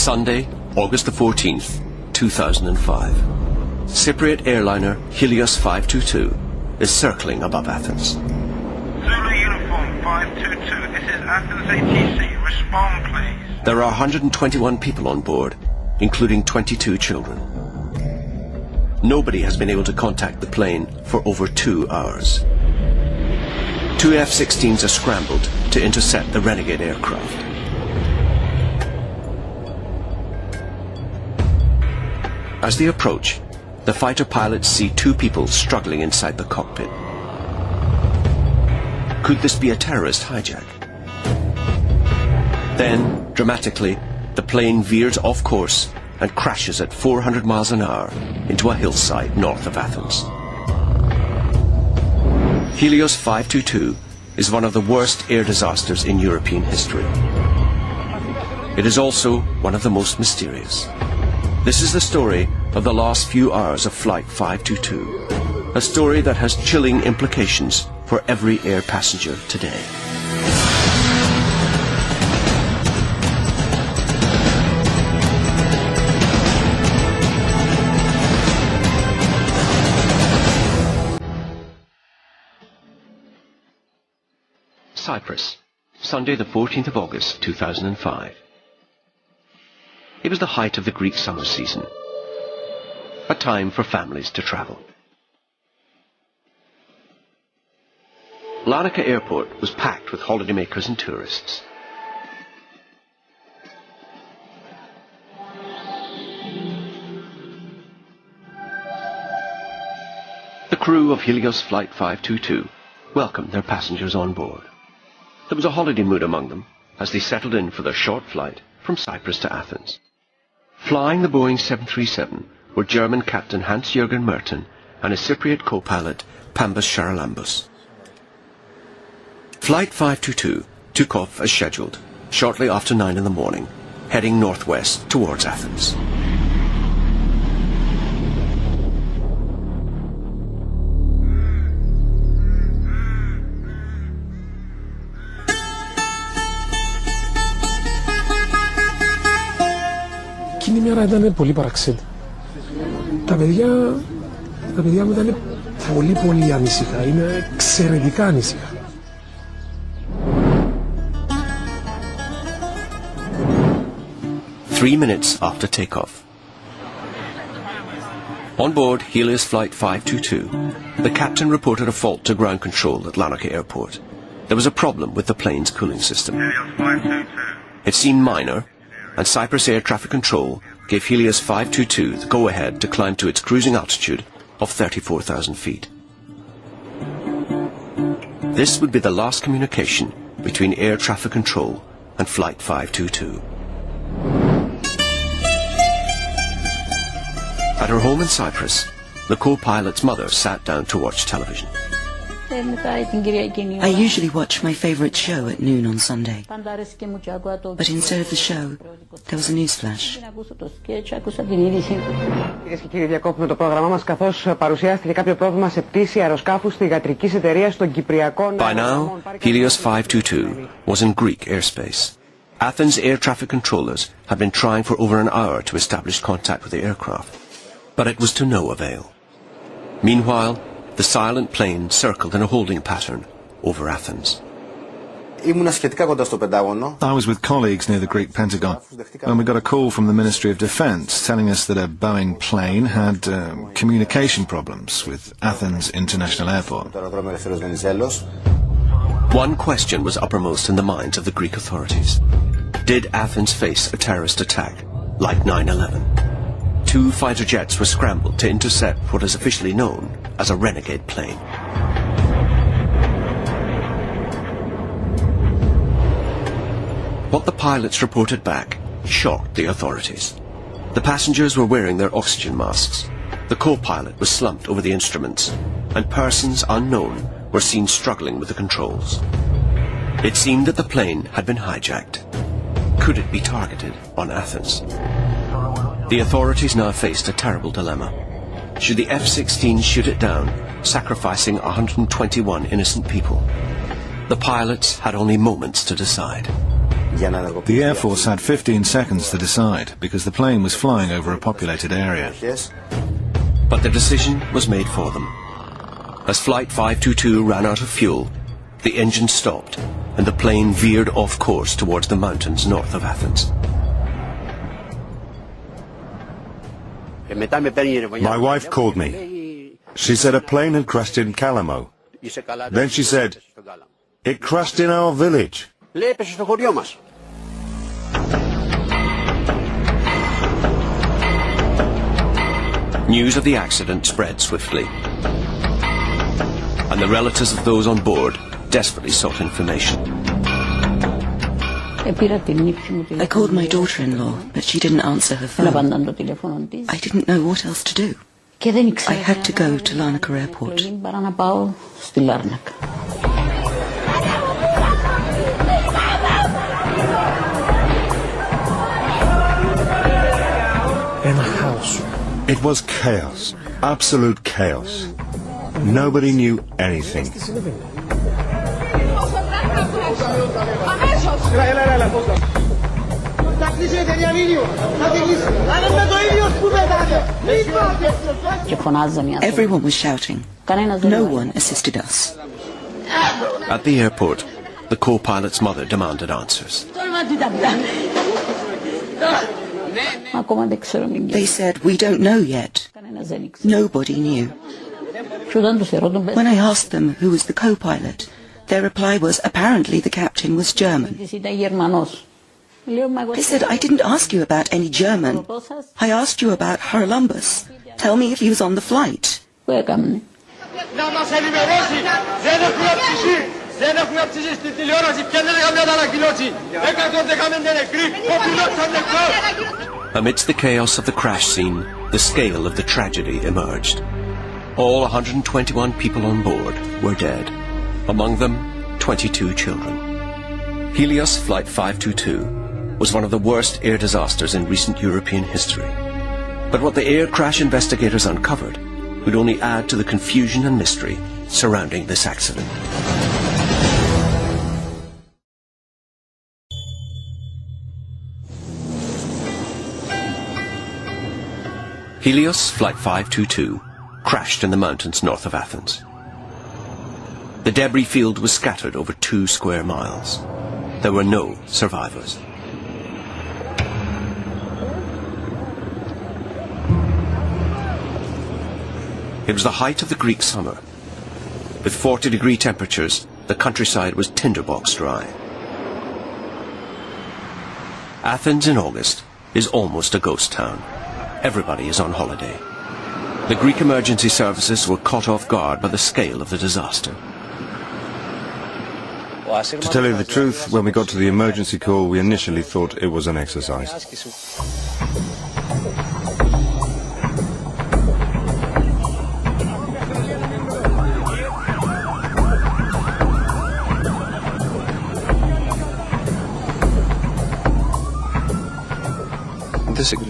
Sunday, August the 14th, 2005. Cypriot airliner Helios 522 is circling above Athens. Zulu Uniform 522, this is Athens ATC. Respond, please. There are 121 people on board, including 22 children. Nobody has been able to contact the plane for over 2 hours. 2 F-16s are scrambled to intercept the renegade aircraft. As they approach, the fighter pilots see 2 people struggling inside the cockpit. Could this be a terrorist hijack? Then, dramatically, the plane veers off course and crashes at 400 miles an hour into a hillside north of Athens. Helios 522 is one of the worst air disasters in European history. It is also one of the most mysterious. This is the story of the last few hours of Flight 522, a story that has chilling implications for every air passenger today. Cyprus, Sunday the 14th of August 2005. It was the height of the Greek summer season, a time for families to travel. Larnaca airport was packed with holidaymakers and tourists. The crew of Helios Flight 522 welcomed their passengers on board. There was a holiday mood among them as they settled in for their short flight from Cyprus to Athens. Flying the Boeing 737 were German Captain Hans-Jürgen Merten and his Cypriot co-pilot Pambas Charalambos. Flight 522 took off as scheduled, shortly after 9 in the morning, heading northwest towards Athens. Εκείνη η μέρα ήταν πολύ παραξένη. Τα παιδιά μου ήταν πολύ ανήσυχα. Είναι εξαιρετικά ανήσυχα. 3 minutes after takeoff. On board Helios Flight 522, the captain reported a fault to ground control at Larnaca Airport. There was a problem with the plane's cooling system. It seemed minor, and Cyprus Air Traffic Control gave Helios 522 the go-ahead to climb to its cruising altitude of 34,000 feet. This would be the last communication between Air Traffic Control and Flight 522. At her home in Cyprus, the co-pilot's mother sat down to watch television. I usually watch my favorite show at noon on Sunday. But instead of the show, there was a news flash. Κυρίες και κύριοι, διακόπτουμε το πρόγραμμά μας καθώς παρουσιάστηκε κάποιο πρόβλημα σε πτήση αεροσκάφους στη ιατρικής εταιρείας των Κυπριακών. By now, Helios 522 was in Greek airspace. Athens air traffic controllers had been trying for over an hour to establish contact with the aircraft, but it was to no avail. Meanwhile, the silent plane circled in a holding pattern over Athens. I was with colleagues near the Greek Pentagon when we got a call from the Ministry of Defence telling us that a Boeing plane had communication problems with Athens International Airport. One question was uppermost in the minds of the Greek authorities. Did Athens face a terrorist attack like 9/11? 2 fighter jets were scrambled to intercept what is officially known as a renegade plane. What the pilots reported back shocked the authorities. The passengers were wearing their oxygen masks. The co-pilot was slumped over the instruments, and persons unknown were seen struggling with the controls. It seemed that the plane had been hijacked. Could it be targeted on Athens? The authorities now faced a terrible dilemma. Should the F-16 shoot it down, sacrificing 121 innocent people? The pilots had only moments to decide. The Air Force had 15 seconds to decide because the plane was flying over a populated area. But the decision was made for them. As Flight 522 ran out of fuel, the engine stopped and the plane veered off course towards the mountains north of Athens. My wife called me. She said a plane had crashed in Kalamo. Then she said, it crashed in our village. News of the accident spread swiftly, and the relatives of those on board desperately sought information. I called my daughter-in-law, but she didn't answer her phone. I didn't know what else to do. I had to go to Larnaca airport. It was chaos, absolute chaos. Nobody knew anything. Everyone was shouting. No one assisted us. At the airport, the co-pilot's mother demanded answers. They said, we don't know yet. Nobody knew. When I asked them who was the co-pilot, their reply was apparently the captain was German. I said, I didn't ask you about any German. I asked you about Haralambos. Tell me if he was on the flight. Amidst the chaos of the crash scene, the scale of the tragedy emerged. All 121 people on board were dead. Among them, 22 children. Helios Flight 522 was one of the worst air disasters in recent European history. But what the air crash investigators uncovered would only add to the confusion and mystery surrounding this accident. Helios Flight 522 crashed in the mountains north of Athens. The debris field was scattered over 2 square miles. There were no survivors. It was the height of the Greek summer. With 40-degree temperatures, the countryside was tinderbox dry. Athens in August is almost a ghost town. Everybody is on holiday. The Greek emergency services were caught off guard by the scale of the disaster. To tell you the truth, when we got to the emergency call, we initially thought it was an exercise.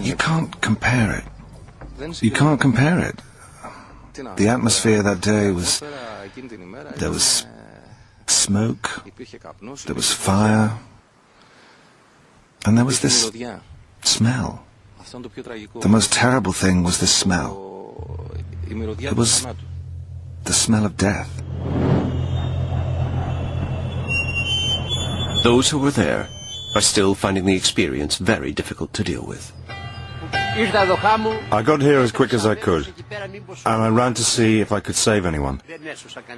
You can't compare it. You can't compare it. The atmosphere that day was... There was smoke, there was fire, and there was this smell. The most terrible thing was the smell. It was the smell of death. Those who were there are still finding the experience very difficult to deal with. I got here as quick as I could, and I ran to see if I could save anyone.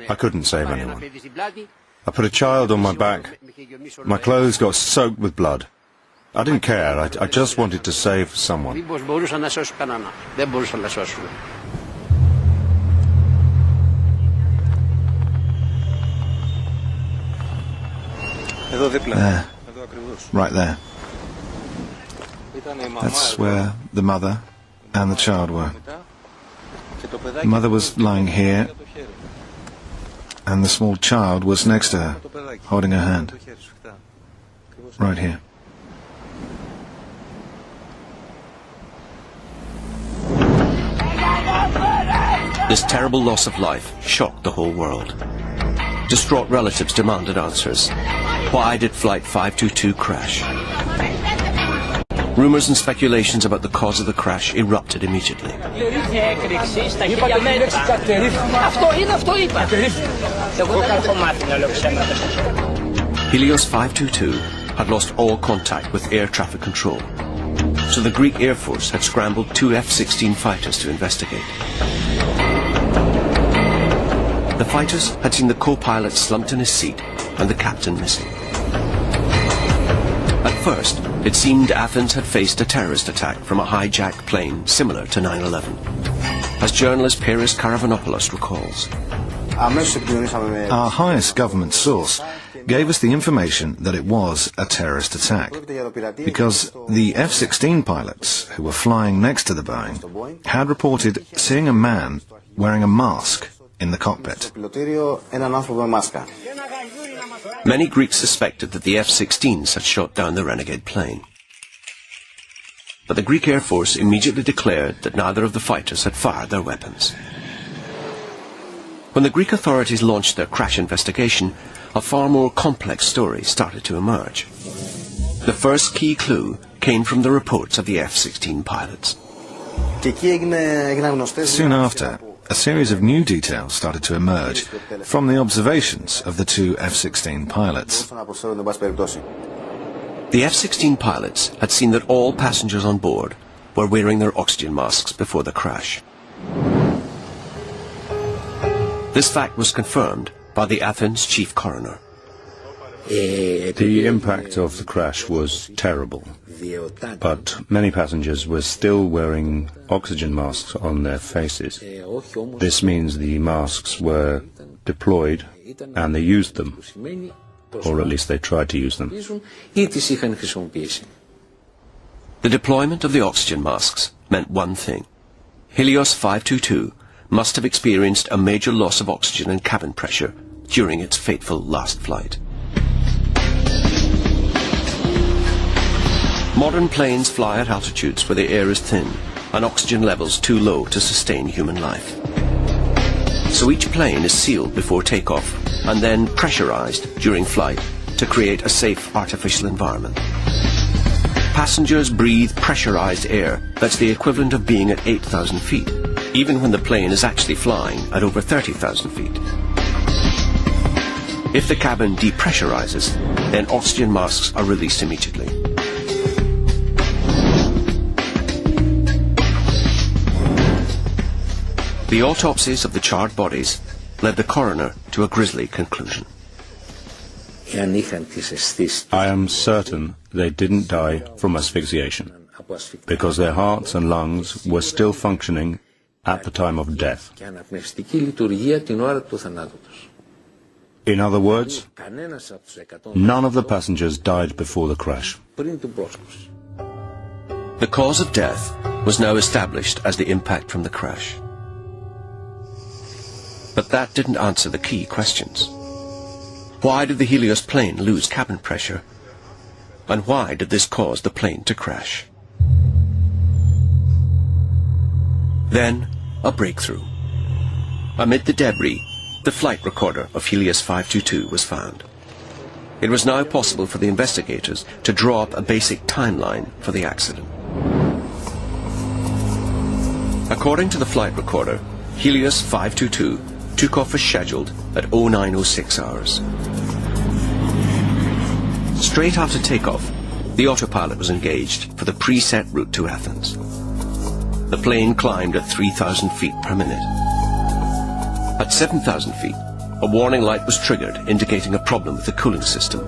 I couldn't save anyone. I put a child on my back. My clothes got soaked with blood. I didn't care. I just wanted to save someone. There. Right there. That's where the mother and the child were. The mother was lying here, and the small child was next to her, holding her hand. Right here. This terrible loss of life shocked the whole world. Distraught relatives demanded answers. Why did Flight 522 crash? Rumours and speculations about the cause of the crash erupted immediately. Helios 522 had lost all contact with air traffic control, so the Greek Air Force had scrambled 2 F-16 fighters to investigate. The fighters had seen the co-pilot slumped in his seat and the captain missing. At first, it seemed Athens had faced a terrorist attack from a hijacked plane similar to 9/11, as journalist Paris Karavanopoulos recalls. Our highest government source gave us the information that it was a terrorist attack, because the F-16 pilots who were flying next to the Boeing had reported seeing a man wearing a mask in the cockpit. Many Greeks suspected that the F-16s had shot down the renegade plane. But the Greek Air Force immediately declared that neither of the fighters had fired their weapons. When the Greek authorities launched their crash investigation, a far more complex story started to emerge. The first key clue came from the reports of the F-16 pilots. Soon after, a series of new details started to emerge from the observations of the 2 F-16 pilots. The F-16 pilots had seen that all passengers on board were wearing their oxygen masks before the crash. This fact was confirmed by the Athens chief coroner. The impact of the crash was terrible, but many passengers were still wearing oxygen masks on their faces. This means the masks were deployed and they used them, or at least they tried to use them. The deployment of the oxygen masks meant one thing. Helios 522 must have experienced a major loss of oxygen and cabin pressure during its fateful last flight. Modern planes fly at altitudes where the air is thin and oxygen levels too low to sustain human life. So each plane is sealed before takeoff and then pressurized during flight to create a safe artificial environment. Passengers breathe pressurized air that's the equivalent of being at 8,000 feet, even when the plane is actually flying at over 30,000 feet. If the cabin depressurizes, then oxygen masks are released immediately. The autopsies of the charred bodies led the coroner to a grisly conclusion. I am certain they didn't die from asphyxiation, because their hearts and lungs were still functioning at the time of death. In other words, none of the passengers died before the crash. The cause of death was now established as the impact from the crash. But that didn't answer the key questions. Why did the Helios plane lose cabin pressure? And why did this cause the plane to crash? Then, a breakthrough. Amid the debris, the flight recorder of Helios 522 was found. It was now possible for the investigators to draw up a basic timeline for the accident. According to the flight recorder, Helios 522 took off as scheduled at 0906 hours. Straight after takeoff, the autopilot was engaged for the preset route to Athens. The plane climbed at 3,000 feet per minute. At 7,000 feet, a warning light was triggered indicating a problem with the cooling system.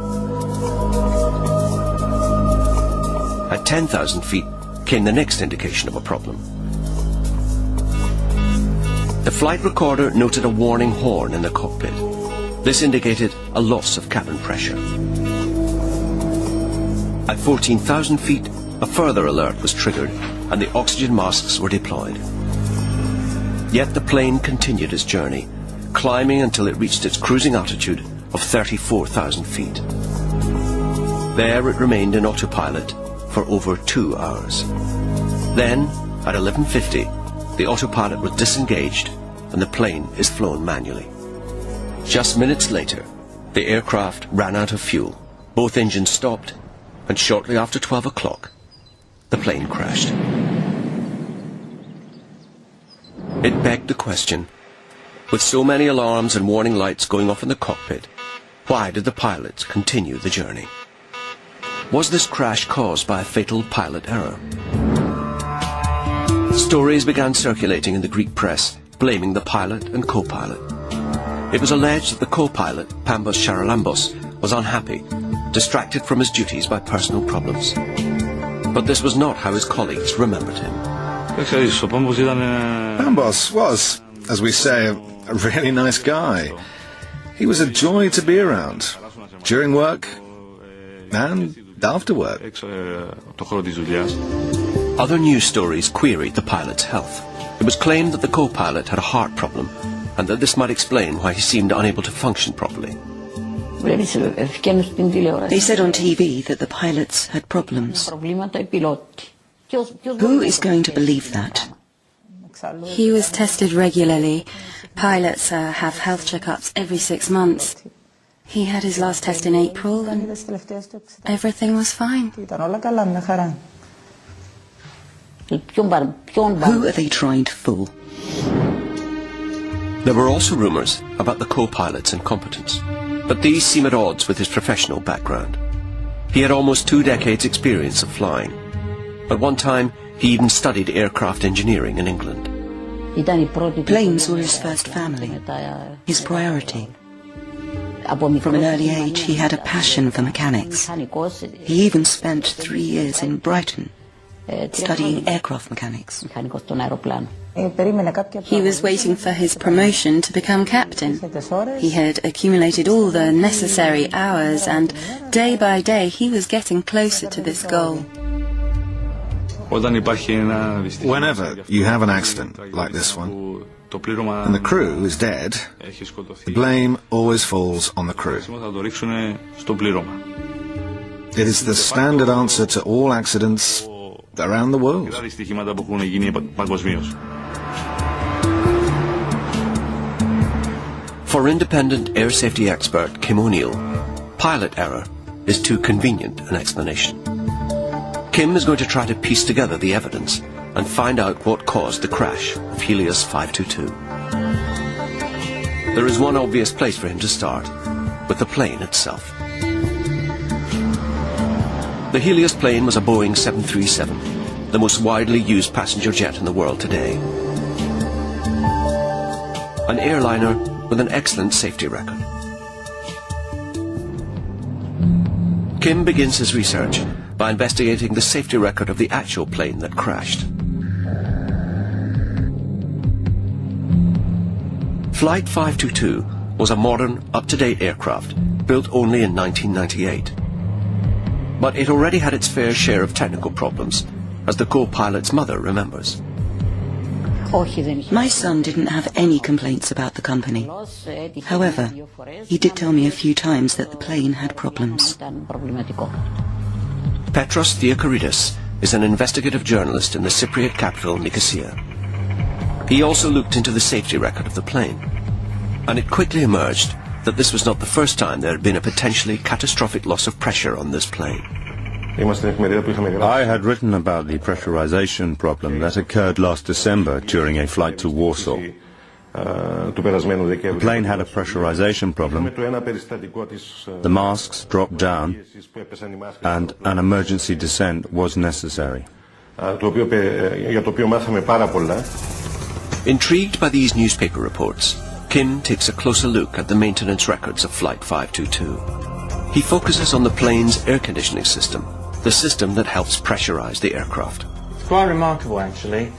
At 10,000 feet came the next indication of a problem. The flight recorder noted a warning horn in the cockpit. This indicated a loss of cabin pressure. At 14,000 feet, a further alert was triggered and the oxygen masks were deployed. Yet the plane continued its journey, climbing until it reached its cruising altitude of 34,000 feet. There it remained in autopilot for over 2 hours. Then, at 11:50, the autopilot was disengaged and the plane is flown manually. Just minutes later, the aircraft ran out of fuel Both engines stopped, and shortly after 12 o'clock, the plane crashed. It begged the question, with so many alarms and warning lights going off in the cockpit, why did the pilots continue the journey? Was this crash caused by a fatal pilot error? Stories began circulating in the Greek press, blaming the pilot and co-pilot. It was alleged that the co-pilot, Pambos Charalambos, was unhappy, distracted from his duties by personal problems. But this was not how his colleagues remembered him. Pambos was, as we say, a really nice guy. He was a joy to be around, during work and after work. Other news stories queried the pilot's health. It was claimed that the co-pilot had a heart problem, and that this might explain why he seemed unable to function properly. They said on TV that the pilots had problems. Who is going to believe that? He was tested regularly. Pilots have health checkups every 6 months. He had his last test in April and everything was fine. Who are they trying to fool? There were also rumours about the co-pilot's incompetence, but these seem at odds with his professional background. He had almost 2 decades' experience of flying. At one time, he even studied aircraft engineering in England. Planes were his first family, his priority. From an early age, he had a passion for mechanics. He even spent 3 years in Brighton, studying aircraft mechanics. He was waiting for his promotion to become captain. He had accumulated all the necessary hours and day by day he was getting closer to this goal. Whenever you have an accident like this one, and the crew is dead, the blame always falls on the crew. It is the standard answer to all accidents around the world. For independent air safety expert Kim O'Neill, pilot error is too convenient an explanation. Kim is going to try to piece together the evidence and find out what caused the crash of Helios 522. There is one obvious place for him to start, with the plane itself. The Helios plane was a Boeing 737, the most widely used passenger jet in the world today. An airliner with an excellent safety record. Kim begins his research by investigating the safety record of the actual plane that crashed. Flight 522 was a modern, up-to-date aircraft built only in 1998. But it already had its fair share of technical problems, as the co-pilot's mother remembers. My son didn't have any complaints about the company. However, he did tell me a few times that the plane had problems. Petros Theokoridis is an investigative journalist in the Cypriot capital Nicosia. He also looked into the safety record of the plane, and it quickly emerged that this was not the first time there had been a potentially catastrophic loss of pressure on this plane. I had written about the pressurization problem that occurred last December during a flight to Warsaw. The plane had a pressurization problem. The masks dropped down and an emergency descent was necessary. Intrigued by these newspaper reports, Kim takes a closer look at the maintenance records of Flight 522. He focuses on the plane's air conditioning system, the system that helps pressurize the aircraft. It's quite remarkable, actually.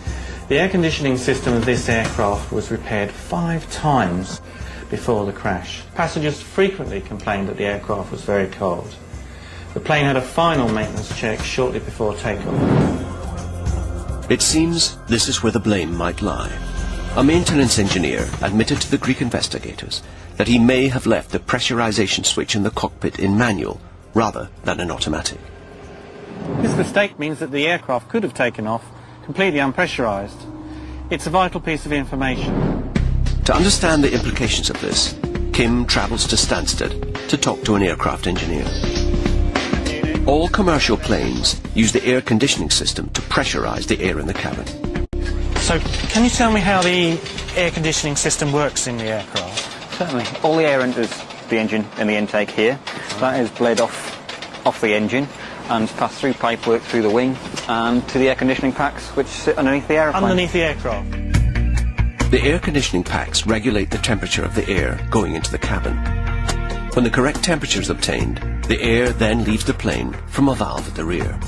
The air conditioning system of this aircraft was repaired 5 times before the crash. Passengers frequently complained that the aircraft was very cold. The plane had a final maintenance check shortly before takeoff. It seems this is where the blame might lie. A maintenance engineer admitted to the Greek investigators that he may have left the pressurization switch in the cockpit in manual rather than in automatic. This mistake means that the aircraft could have taken off completely unpressurized. It's a vital piece of information. To understand the implications of this, Kim travels to Stansted to talk to an aircraft engineer. All commercial planes use the air conditioning system to pressurize the air in the cabin. So, can you tell me how the air conditioning system works in the aircraft? Certainly. All the air enters the engine in the intake here. That is bled off the engine and passed through pipework through the wing and to the air conditioning packs which sit underneath the airplane. Underneath the aircraft? The air conditioning packs regulate the temperature of the air going into the cabin. When the correct temperature is obtained, the air then leaves the plane from a valve at the rear.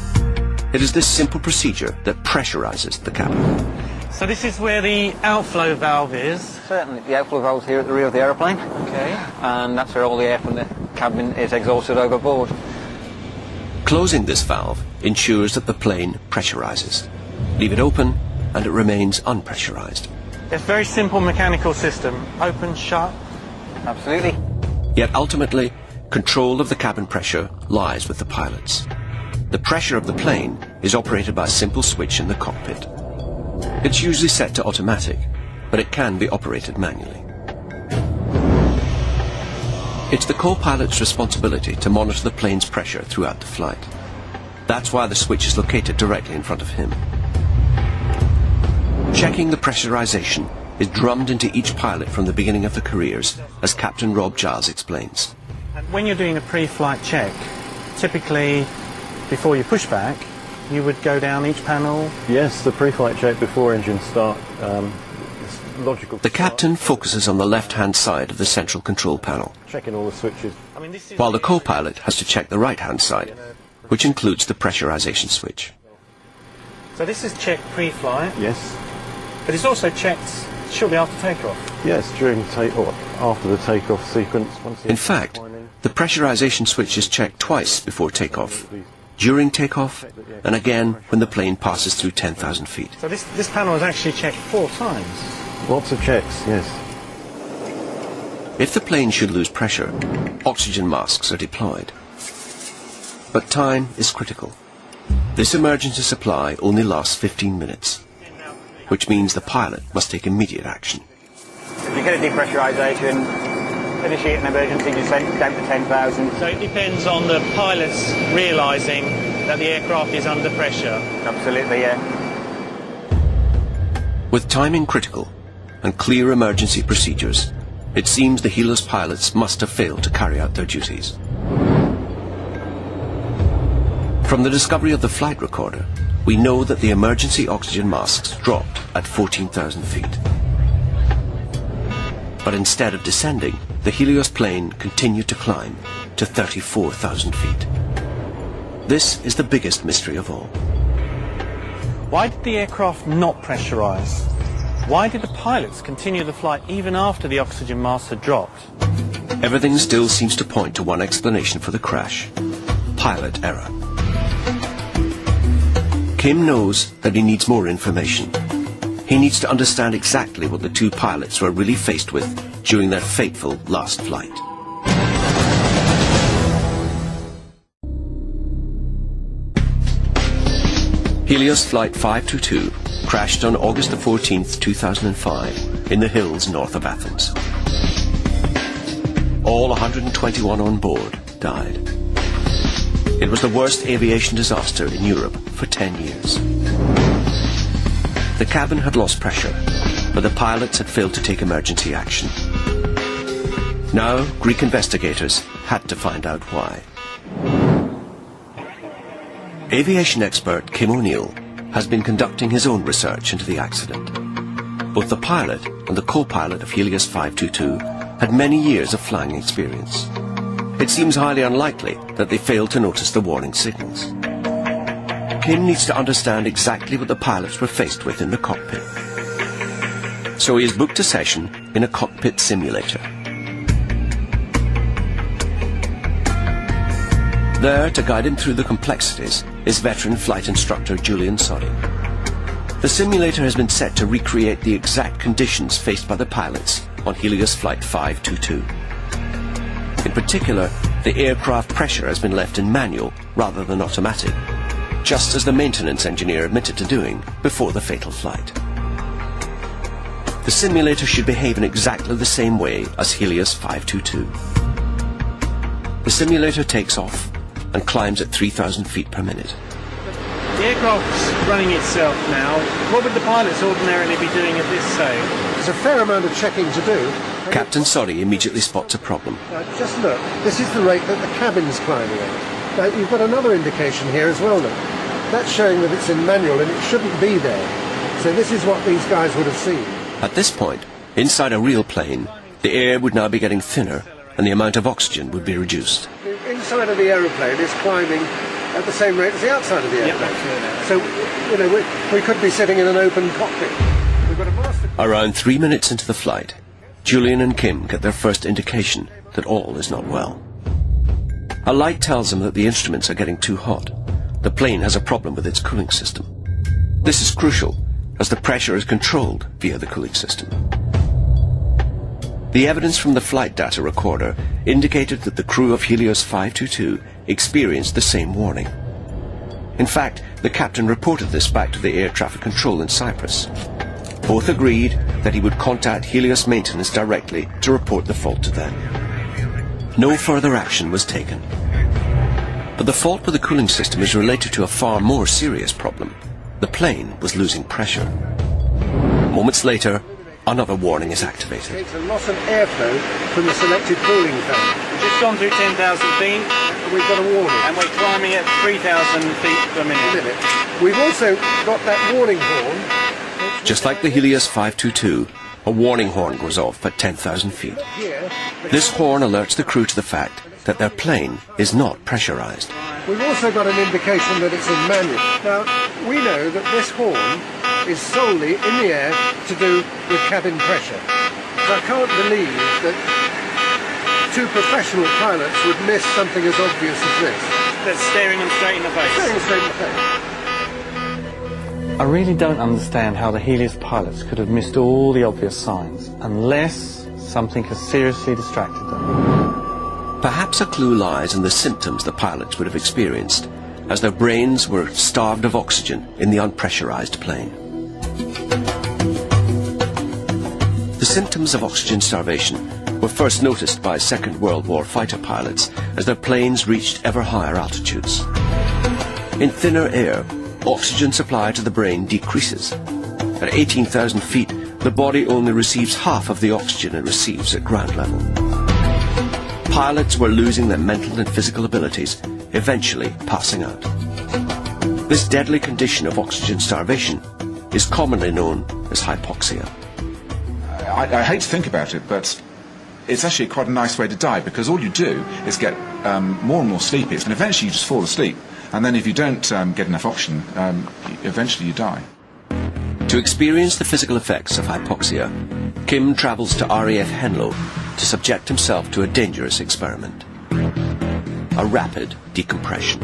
It is this simple procedure that pressurizes the cabin. So this is where the outflow valve is? Certainly. The outflow valve is here at the rear of the aeroplane. Okay. And that's where all the air from the cabin is exhausted overboard. Closing this valve ensures that the plane pressurizes. Leave it open and it remains unpressurized. It's a very simple mechanical system. Open, shut. Absolutely. Yet ultimately, control of the cabin pressure lies with the pilots. The pressure of the plane is operated by a simple switch in the cockpit. It's usually set to automatic, but it can be operated manually. It's the co-pilot's responsibility to monitor the plane's pressure throughout the flight. That's why the switch is located directly in front of him. Checking the pressurization is drummed into each pilot from the beginning of their careers, as Captain Rob Giles explains. And when you're doing a pre-flight check, typically before you push back, you would go down each panel? Yes, the pre-flight check before engines start. It's logical. The captain focuses on the left-hand side of the central control panel, checking all the switches, while the co-pilot has to check the right-hand side, which includes the pressurization switch. So this is checked pre-flight? Yes. But it's also checked shortly after takeoff? Yes, during after the takeoff sequence. In fact, the pressurization switch is checked twice before takeoff, during takeoff, and again when the plane passes through 10,000 feet. So this panel is actually checked 4 times? Lots of checks, yes. If the plane should lose pressure, oxygen masks are deployed. But time is critical. This emergency supply only lasts 15 minutes, which means the pilot must take immediate action. If you get a depressurization, initiate an emergency descent down to 10,000. So it depends on the pilots realising that the aircraft is under pressure? Absolutely, yeah. With timing critical and clear emergency procedures, it seems the Helios pilots must have failed to carry out their duties. From the discovery of the flight recorder, we know that the emergency oxygen masks dropped at 14,000 feet. But instead of descending, the Helios plane continued to climb to 34,000 feet. This is the biggest mystery of all. Why did the aircraft not pressurize? Why did the pilots continue the flight even after the oxygen masks had dropped? Everything still seems to point to one explanation for the crash: pilot error. Kim knows that he needs more information. He needs to understand exactly what the two pilots were really faced with during their fateful last flight. Helios Flight 522 crashed on August the 14th, 2005 in the hills north of Athens. All 121 on board died. It was the worst aviation disaster in Europe for 10 years. The cabin had lost pressure, but the pilots had failed to take emergency action. Now, Greek investigators had to find out why. Aviation expert Kim O'Neill has been conducting his own research into the accident. Both the pilot and the co-pilot of Helios 522 had many years of flying experience. It seems highly unlikely that they failed to notice the warning signals. Kim needs to understand exactly what the pilots were faced with in the cockpit. So he has booked a session in a cockpit simulator. There, to guide him through the complexities, is veteran flight instructor Julian Soddy. The simulator has been set to recreate the exact conditions faced by the pilots on Helios Flight 522. In particular, the aircraft pressure has been left in manual rather than automatic, just as the maintenance engineer admitted to doing before the fatal flight. The simulator should behave in exactly the same way as Helios 522. The simulator takes off, and climbs at 3,000 feet per minute. The aircraft's running itself now. What would the pilots ordinarily be doing at this stage? There's a fair amount of checking to do. Captain Soddy immediately spots a problem. Just look, this is the rate that the cabin's climbing at. Now, you've got another indication here as well, look. That's showing that it's in manual and it shouldn't be there. So this is what these guys would have seen. At this point, inside a real plane, the air would now be getting thinner and the amount of oxygen would be reduced. The inside of the aeroplane is climbing at the same rate as the outside of the airplane. So, you know, we could be sitting in an open cockpit. We've got a master... Around 3 minutes into the flight, Julian and Kim get their first indication that all is not well. A light tells them that the instruments are getting too hot. The plane has a problem with its cooling system. This is crucial, as the pressure is controlled via the cooling system. The evidence from the flight data recorder indicated that the crew of Helios 522 experienced the same warning. In fact, the captain reported this back to the air traffic control in Cyprus. Both agreed that he would contact Helios maintenance directly to report the fault to them. No further action was taken. But the fault with the cooling system is related to a far more serious problem. The plane was losing pressure. Moments later, another warning is activated. It's a loss of airflow from the selected cooling fan. We've just gone through 10,000 feet. And we've got a warning. And we're climbing at 3,000 feet per minute. We've also got that warning horn. Just like the Helios 522, a warning horn goes off at 10,000 feet. This horn alerts the crew to the fact that their plane is not pressurized. We've also got an indication that it's in manual. Now, we know that this horn is solely in the air to do with cabin pressure. I can't believe that two professional pilots would miss something as obvious as this. That's staring them straight in the face. Staring straight in the face. I really don't understand how the Helios pilots could have missed all the obvious signs unless something has seriously distracted them. Perhaps a clue lies in the symptoms the pilots would have experienced, as their brains were starved of oxygen in the unpressurized plane. The symptoms of oxygen starvation were first noticed by Second World War fighter pilots as their planes reached ever higher altitudes. In thinner air, oxygen supply to the brain decreases. At 18,000 feet, the body only receives half of the oxygen it receives at ground level. Pilots were losing their mental and physical abilities, eventually passing out. This deadly condition of oxygen starvation is commonly known as hypoxia. I hate to think about it, but it's actually quite a nice way to die, because all you do is get more and more sleepy, and eventually you just fall asleep. And then if you don't get enough oxygen, eventually you die. To experience the physical effects of hypoxia, Kim travels to RAF Helios to subject himself to a dangerous experiment. A rapid decompression.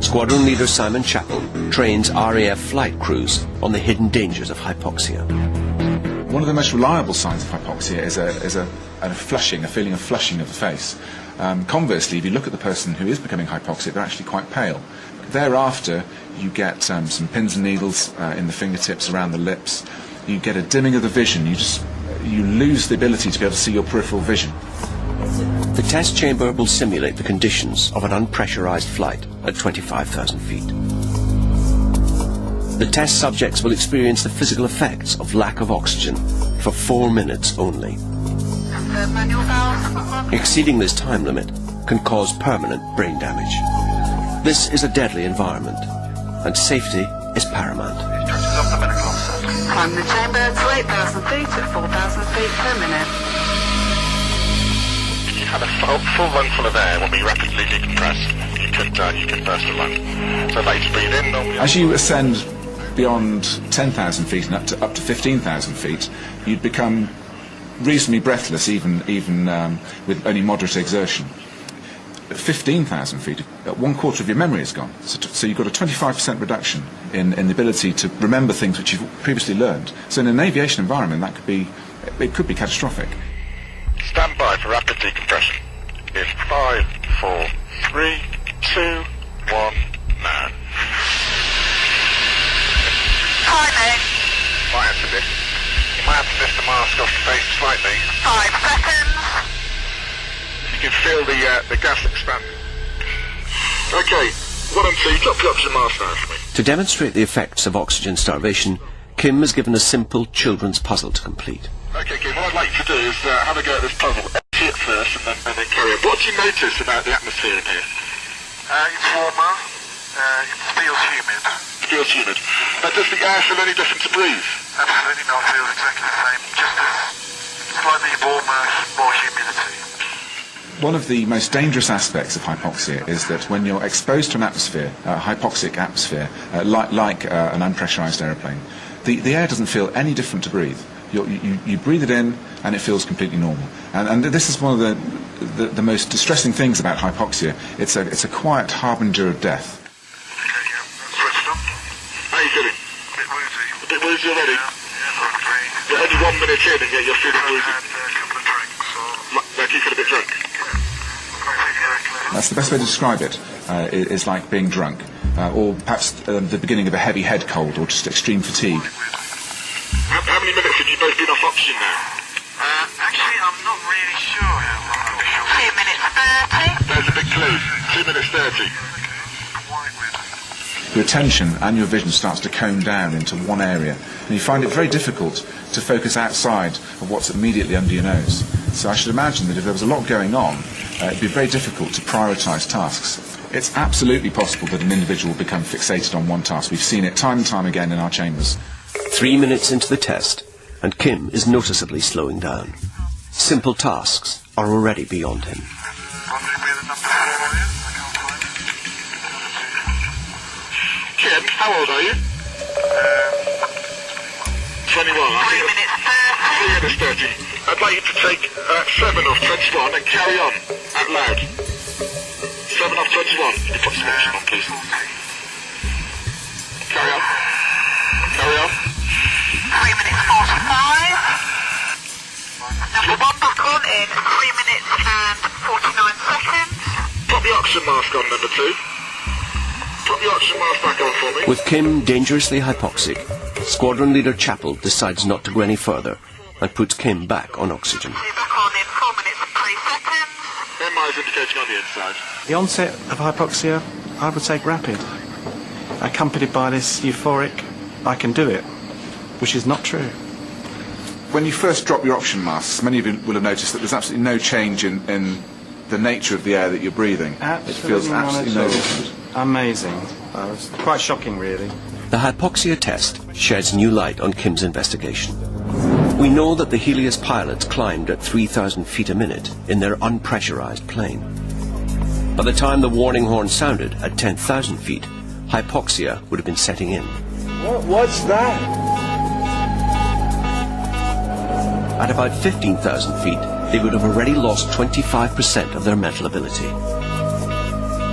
Squadron leader Simon Chappell trains RAF flight crews on the hidden dangers of hypoxia. One of the most reliable signs of hypoxia is a flushing, a feeling of flushing of the face. Conversely, if you look at the person who is becoming hypoxic, they're actually quite pale. Thereafter, you get some pins and needles in the fingertips, around the lips. You get a dimming of the vision. You lose the ability to be able to see your peripheral vision. The test chamber will simulate the conditions of an unpressurized flight at 25,000 feet. The test subjects will experience the physical effects of lack of oxygen for 4 minutes only. Exceeding this time limit can cause permanent brain damage. This is a deadly environment, and safety is paramount. Climb the chamber to 8,000 feet at 4,000 feet per minute. You had a full lung full of air will be rapidly decompressed. You could burst a lung. So if you breathe in, normally... As you ascend beyond 10,000 feet and up to 15,000 feet, you'd become reasonably breathless, even with only moderate exertion. At 15,000 feet, 1/4 of your memory is gone. So you've got a 25% reduction in the ability to remember things which you've previously learned. So in an aviation environment, it could be catastrophic. Stand by for rapid decompression. In 5, 4, 3, 2, 1, now. Timing. Might have to lift. You might have to lift the mask off your face slightly. 5 seconds. If you can feel the gas expand. Okay, 1 and 2, drop the oxygen mask now for me. To demonstrate the effects of oxygen starvation, Kim is given a simple children's puzzle to complete. Okay, Kim, what I'd like you to do is have a go at this puzzle. Empty it first and then carry on. What do you notice about the atmosphere in here? It's warmer. It feels humid. It feels humid. Does the air feel any different to breathe? Absolutely not. It feels exactly the same. Just slightly warmer, more humidity. One of the most dangerous aspects of hypoxia is that when you're exposed to an atmosphere, a hypoxic atmosphere, like an unpressurized aeroplane, the air doesn't feel any different to breathe. You breathe it in and it feels completely normal. And this is one of the most distressing things about hypoxia. It's a quiet harbinger of death. How are you feeling? A bit woozy. A bit woozy already? Yeah, only 1 minute in and yet you're feeling woozy. I've had a couple of drinks. Like you feel a bit drunk? That's the best way to describe it, is like being drunk, or perhaps the beginning of a heavy head cold, or just extreme fatigue. How many minutes have you both been off oxygen now? Actually, I'm not really sure how long. 2 minutes 30. There's a big clue. 2 minutes 30. Your attention and your vision starts to cone down into one area, and you find it very difficult to focus outside of what's immediately under your nose. So I should imagine that if there was a lot going on, it'd be very difficult to prioritise tasks. It's absolutely possible that an individual will become fixated on one task. We've seen it time and time again in our chambers. 3 minutes into the test, and Kim is noticeably slowing down. Simple tasks are already beyond him. Kim, how old are you? 21. 3 minutes 30. 3 minutes 30. I'd like you to take 7 off 21 and carry on out loud. 7 off 21. Can you put some action on, please? Carry on. Carry on. 3 minutes 45. Number 1 back on in 3 minutes and 49 seconds. Put the oxygen mask on, number 2. Put the oxygen mask back on for me. With Kim dangerously hypoxic, Squadron Leader Chappell decides not to go any further and puts Kim back on oxygen. Back on in 4 minutes and 3 seconds. MI is indicating on the inside. The onset of hypoxia, I would say rapid, accompanied by this euphoric, I can do it, which is not true. When you first drop your oxygen masks, many of you will have noticed that there's absolutely no change in the nature of the air that you're breathing. Absolutely, it feels absolutely no different. Amazing. It's quite shocking, really. The hypoxia test sheds new light on Kim's investigation. We know that the Helios pilots climbed at 3,000 feet a minute in their unpressurized plane. By the time the warning horn sounded at 10,000 feet, hypoxia would have been setting in. What's that? At about 15,000 feet, they would have already lost 25% of their mental ability.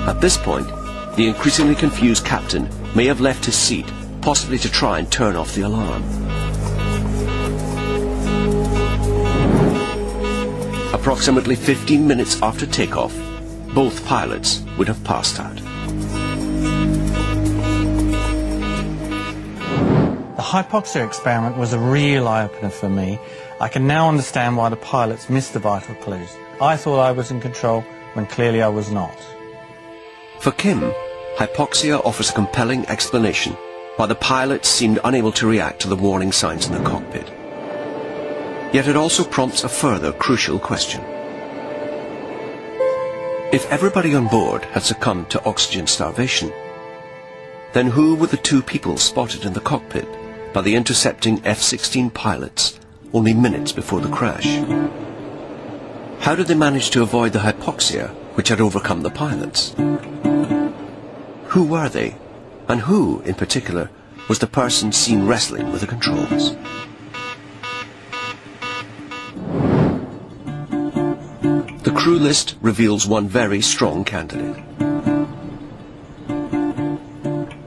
At this point, the increasingly confused captain may have left his seat, possibly to try and turn off the alarm. Approximately 15 minutes after takeoff, both pilots would have passed out. The hypoxia experiment was a real eye-opener for me. I can now understand why the pilots missed the vital clues. I thought I was in control when clearly I was not. For Kim, hypoxia offers a compelling explanation why the pilots seemed unable to react to the warning signs in the cockpit. Yet it also prompts a further crucial question. If everybody on board had succumbed to oxygen starvation, then who were the 2 people spotted in the cockpit by the intercepting F-16 pilots only minutes before the crash? How did they manage to avoid the hypoxia which had overcome the pilots? Who were they, and who, in particular, was the person seen wrestling with the controls? The crew list reveals one very strong candidate.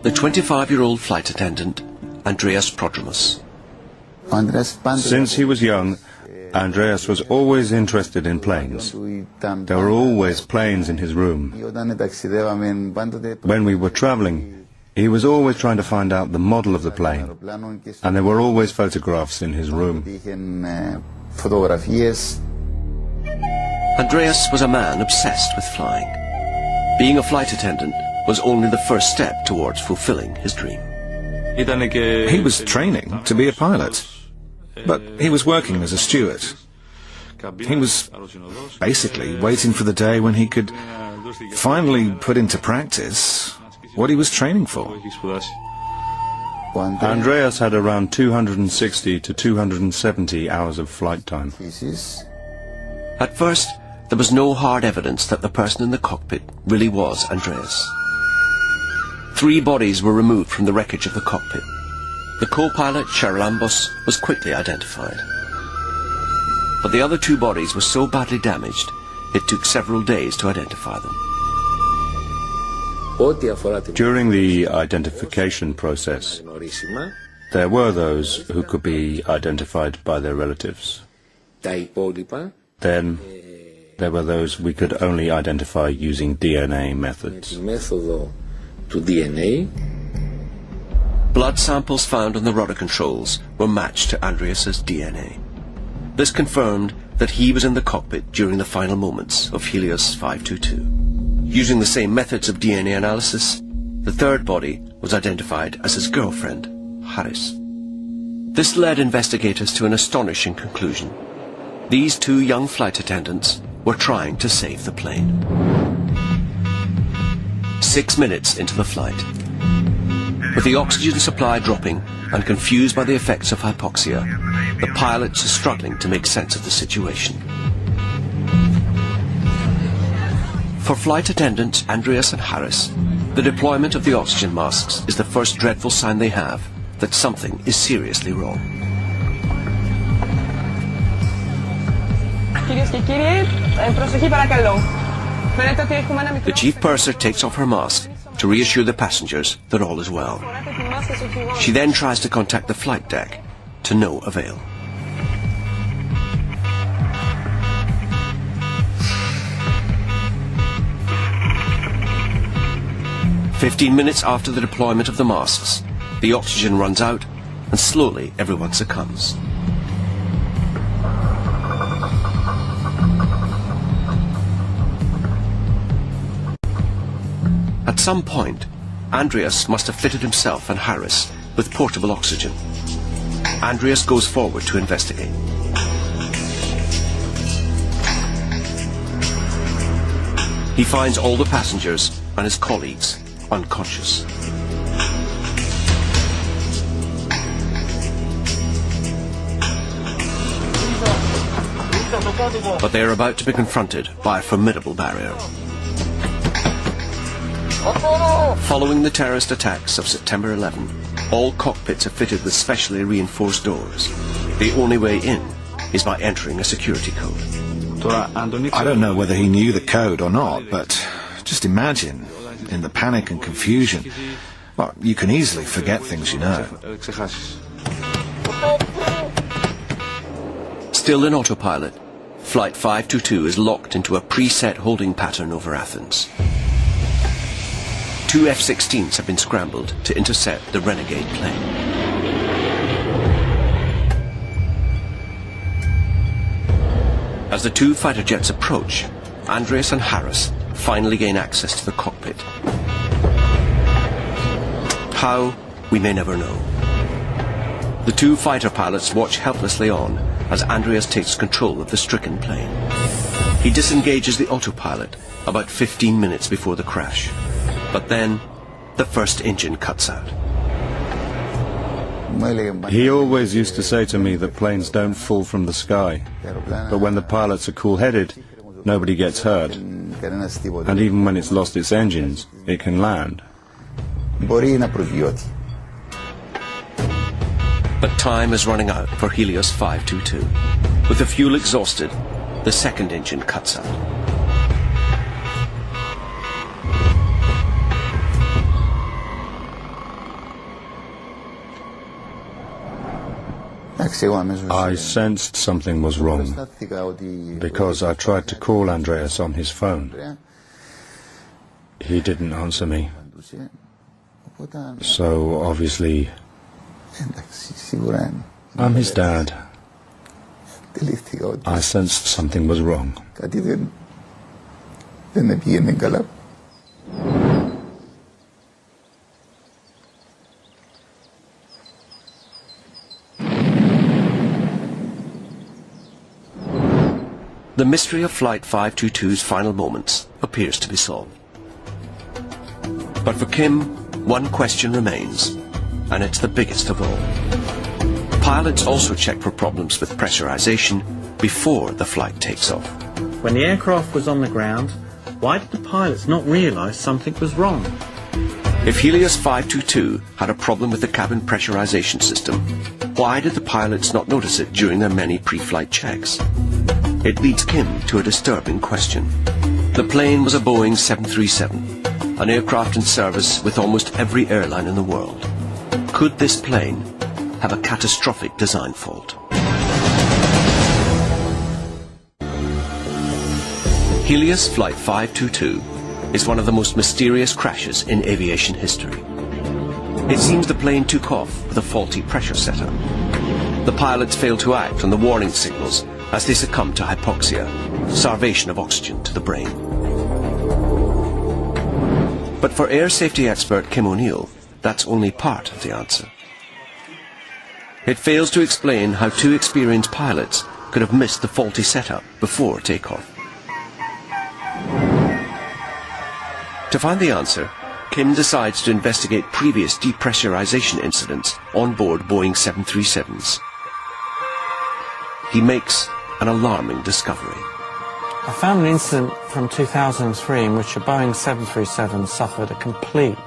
The 25-year-old flight attendant, Andreas Prodromus. Since he was young, Andreas was always interested in planes. There were always planes in his room. When we were traveling, he was always trying to find out the model of the plane, and there were always photographs in his room. Andreas was a man obsessed with flying. Being a flight attendant was only the first step towards fulfilling his dream. He was training to be a pilot, but he was working as a steward. He was basically waiting for the day when he could finally put into practice what he was training for. Andreas had around 260 to 270 hours of flight time. At first, there was no hard evidence that the person in the cockpit really was Andreas. 3 bodies were removed from the wreckage of the cockpit. The co-pilot, Charalambos, was quickly identified. But the other 2 bodies were so badly damaged, it took several days to identify them. During the identification process, there were those who could be identified by their relatives. Then there were those we could only identify using DNA methods. Blood samples found on the rudder controls were matched to Andreas's DNA. This confirmed that he was in the cockpit during the final moments of Helios 522. Using the same methods of DNA analysis, the 3rd body was identified as his girlfriend, Haris. This led investigators to an astonishing conclusion. These 2 young flight attendants were trying to save the plane. 6 minutes into the flight, with the oxygen supply dropping and confused by the effects of hypoxia, the pilots are struggling to make sense of the situation. For flight attendants Andreas and Haris, the deployment of the oxygen masks is the first dreadful sign they have that something is seriously wrong. The chief purser takes off her mask to reassure the passengers that all is well. She then tries to contact the flight deck, to no avail. "15 minutes after the deployment of the masks, the oxygen runs out and slowly everyone succumbs. At some point, Andreas must have fitted himself and Haris with portable oxygen. Andreas goes forward to investigate. He finds all the passengers and his colleagues unconscious. But they are about to be confronted by a formidable barrier. Following the terrorist attacks of September 11, all cockpits are fitted with specially reinforced doors. The only way in is by entering a security code. I don't know whether he knew the code or not, but just imagine, in the panic and confusion, well, you can easily forget things you know. Still in autopilot, Flight 522 is locked into a preset holding pattern over Athens. 2 F-16s have been scrambled to intercept the renegade plane. As the 2 fighter jets approach, Andreas and Haris finally gain access to the cockpit. How, we may never know. The 2 fighter pilots watch helplessly on as Andreas takes control of the stricken plane. He disengages the autopilot about 15 minutes before the crash. But then, the first engine cuts out. He always used to say to me that planes don't fall from the sky, but when the pilots are cool-headed, nobody gets hurt. And even when it's lost its engines, it can land. But time is running out for Helios 522. With the fuel exhausted, the second engine cuts out. I sensed something was wrong, because I tried to call Andreas on his phone. He didn't answer me. So, obviously, I'm his dad. I sensed something was wrong. The mystery of Flight 522's final moments appears to be solved. But for Kim, one question remains, and it's the biggest of all. Pilots also check for problems with pressurization before the flight takes off. When the aircraft was on the ground, why did the pilots not realise something was wrong? If Helios 522 had a problem with the cabin pressurization system, why did the pilots not notice it during their many pre-flight checks? It leads Kim to a disturbing question. The plane was a Boeing 737, an aircraft in service with almost every airline in the world. Could this plane have a catastrophic design fault? Helios Flight 522 is one of the most mysterious crashes in aviation history. It seems the plane took off with a faulty pressure setup. The pilots failed to act on the warning signals as they succumbed to hypoxia, starvation of oxygen to the brain. But for air safety expert Kim O'Neill, that's only part of the answer. It fails to explain how two experienced pilots could have missed the faulty setup before takeoff. To find the answer, Kim decides to investigate previous depressurization incidents on board Boeing 737s. He makes an alarming discovery. I found an incident from 2003 in which a Boeing 737 suffered a complete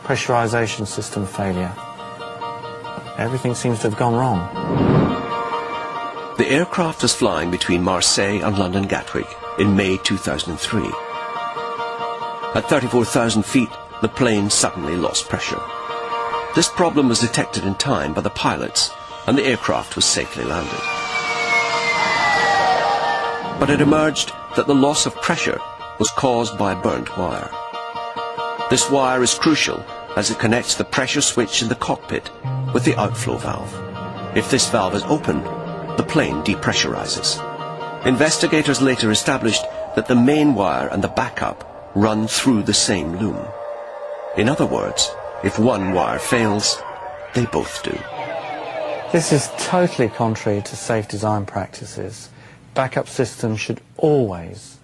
pressurization system failure. Everything seems to have gone wrong. The aircraft was flying between Marseille and London Gatwick in May 2003. At 34,000 feet, the plane suddenly lost pressure. This problem was detected in time by the pilots, and the aircraft was safely landed. But it emerged that the loss of pressure was caused by a burnt wire. This wire is crucial as it connects the pressure switch in the cockpit with the outflow valve. If this valve is open, the plane depressurizes. Investigators later established that the main wire and the backup run through the same loom. In other words, if one wire fails, they both do. This is totally contrary to safe design practices. Backup systems should always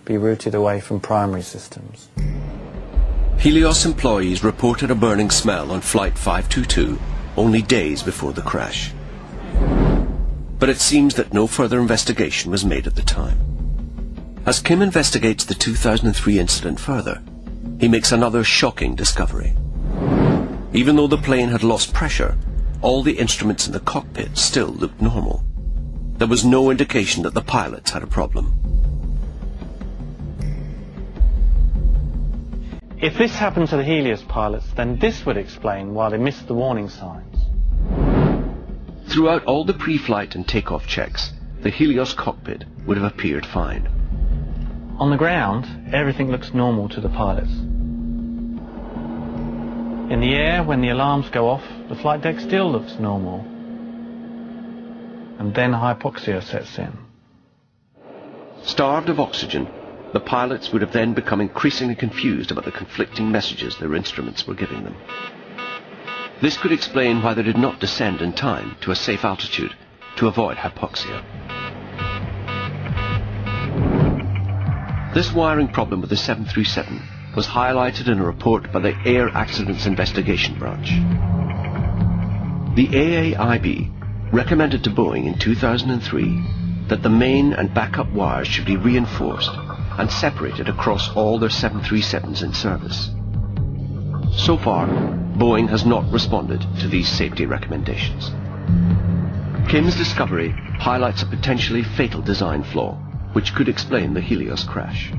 be routed away from primary systems. Helios employees reported a burning smell on Flight 522 only days before the crash. But it seems that no further investigation was made at the time. As Kim investigates the 2003 incident further, he makes another shocking discovery. Even though the plane had lost pressure, all the instruments in the cockpit still looked normal. There was no indication that the pilots had a problem. If this happened to the Helios pilots, then this would explain why they missed the warning signs. Throughout all the pre-flight and takeoff checks, the Helios cockpit would have appeared fine. On the ground, everything looks normal to the pilots. In the air, when the alarms go off, the flight deck still looks normal. And then hypoxia sets in. Starved of oxygen, the pilots would have then become increasingly confused about the conflicting messages their instruments were giving them. This could explain why they did not descend in time to a safe altitude to avoid hypoxia. This wiring problem with the 737 was highlighted in a report by the Air Accidents Investigation Branch. The AAIB recommended to Boeing in 2003 that the main and backup wires should be reinforced and separated across all their 737s in service. So far, Boeing has not responded to these safety recommendations. Kim's discovery highlights a potentially fatal design flaw, which could explain the Helios crash.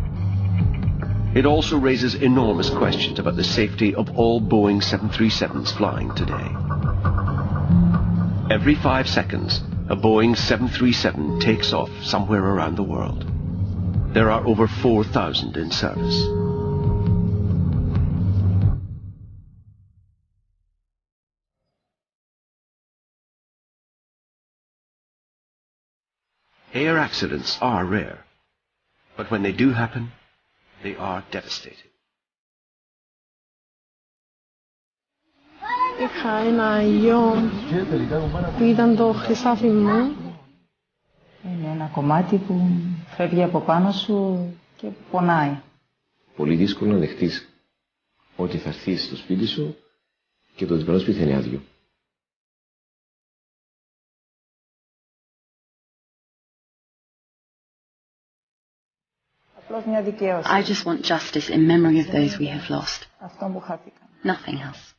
It also raises enormous questions about the safety of all Boeing 737s flying today. Every 5 seconds, a Boeing 737 takes off somewhere around the world. There are over 4,000 in service. Air accidents are rare, but when they do happen, they are devastating. Είχα ένα γιο που ήταν το χρυσάφι μου. Είναι ένα κομμάτι που φεύγει από πάνω σου και πονάει. Πολύ δύσκολο να δεχτείς ότι θα έρθεις στο σπίτι σου και το διπλανό σπίτι θα είναι άδειο. Απλώς μια δικαίωση. I just want justice in memory of those we have lost. Αυτό που χάθηκαν. Nothing else.